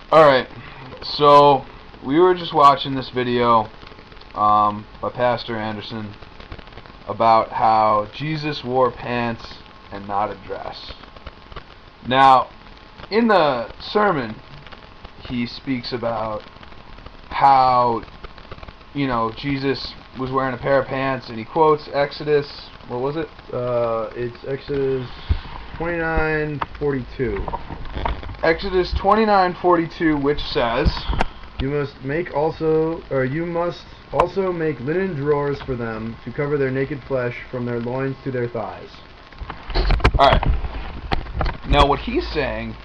Alright, so we were just watching this video by Pastor Anderson about how Jesus wore pants and not a dress. Now, in the sermon, he speaks about how, Jesus was wearing a pair of pants, and he quotes Exodus, what was it? It's Exodus 29:42. Exodus 29:42, which says, You must also make linen drawers for them to cover their naked flesh from their loins to their thighs. Alright. Now what he's saying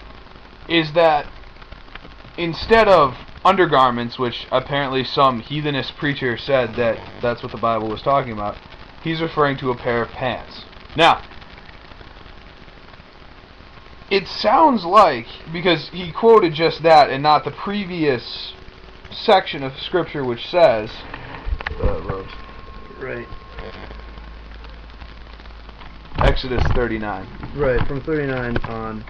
is that instead of undergarments, which apparently some heathenist preacher said that that's what the Bible was talking about, he's referring to a pair of pants. Now, it sounds like, because he quoted just that and not the previous section of Scripture which says, robes. Right. Exodus 39. Right, from 39 on.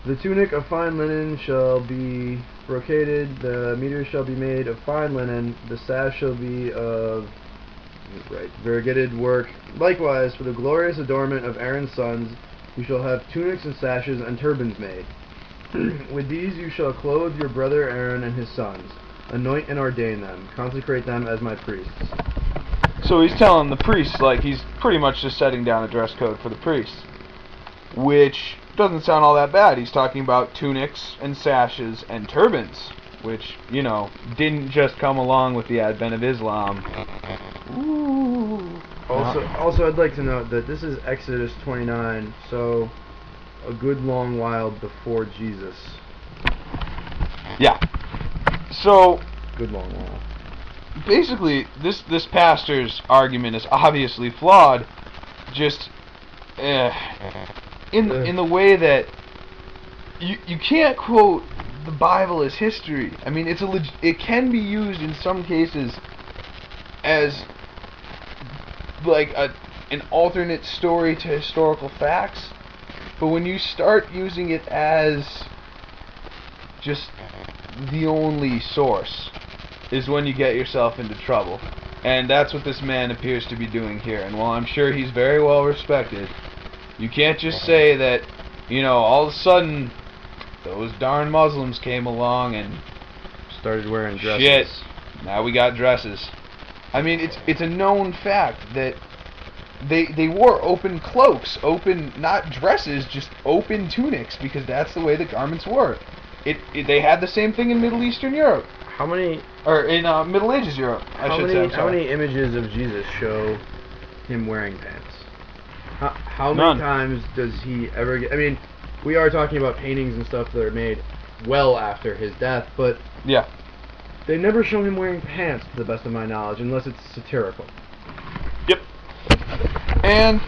The tunic of fine linen shall be brocaded, the mitre shall be made of fine linen, the sash shall be of variegated work. Likewise, for the glorious adornment of Aaron's sons, you shall have tunics and sashes and turbans made. With these you shall clothe your brother Aaron and his sons. Anoint and ordain them. Consecrate them as my priests. So he's telling the priests, like, he's pretty much just setting down a dress code for the priests, which doesn't sound all that bad. He's talking about tunics and sashes and turbans, which, didn't just come along with the advent of Islam. Ooh. Also, I'd like to note that this is Exodus 29, so a good long while before Jesus. Yeah. So, good long while. Basically, this pastor's argument is obviously flawed, just in the way that you can't quote the Bible as history. I mean, it can be used in some cases as like an alternate story to historical facts, but when you start using it as just the only source is when you get yourself into trouble. And that's what this man appears to be doing here. And while I'm sure he's very well respected, you can't just say that, all of a sudden those darn Muslims came along and started wearing dresses. Shit, now we got dresses. I mean, it's a known fact that they wore open cloaks, not dresses, just open tunics, because that's the way the garments were. They had the same thing in Middle Eastern Europe. How many? Or in Middle Ages Europe, I should say. How many images of Jesus show him wearing pants? How None. many times does he ever get... I mean, we are talking about paintings and stuff that are made well after his death, but yeah, they never show him wearing pants, to the best of my knowledge, unless it's satirical. Yep. And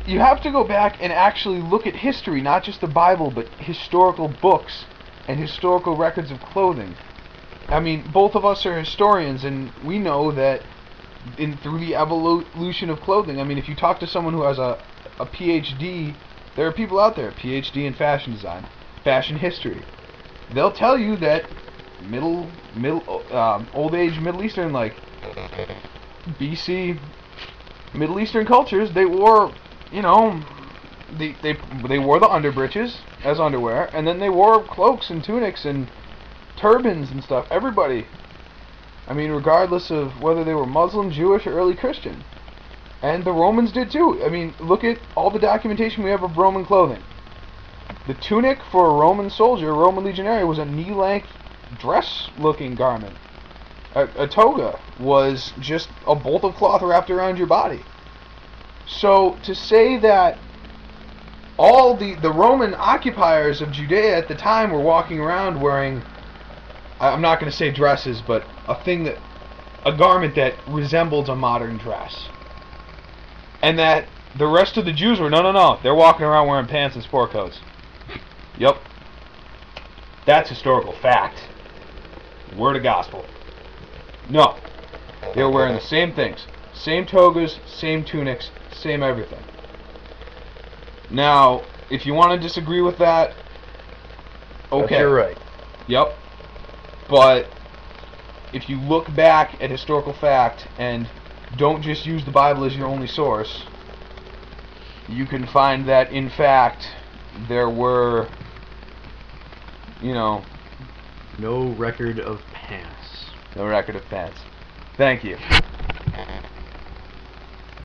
you have to go back and actually look at history, not just the Bible, but historical books and historical records of clothing. I mean, both of us are historians, and we know that through the evolution of clothing, I mean, if you talk to someone who has a PhD, there are people out there, PhD in fashion design, fashion history. They'll tell you that old age Middle Eastern, like BC Middle Eastern cultures, they wore, they wore the underbreeches as underwear, and then they wore cloaks and tunics and turbans and stuff. Everybody. I mean, regardless of whether they were Muslim, Jewish, or early Christian. And the Romans did too. I mean, look at all the documentation we have of Roman clothing. The tunic for a Roman soldier, a Roman legionary, was a knee-length dress-looking garment. A toga was just a bolt of cloth wrapped around your body. So to say that all the Roman occupiers of Judea at the time were walking around wearing, I'm not going to say dresses, but a garment that resembled a modern dress. And that the rest of the Jews were, no, they're walking around wearing pants and sport coats. Yep. That's historical fact. Word of gospel. No. They were wearing the same things. Same togas, same tunics, same everything. Now, if you want to disagree with that, okay. You're right. Yep. But if you look back at historical fact and don't just use the Bible as your only source, you can find that, in fact, there were, no record of pants. No record of pants. Thank you.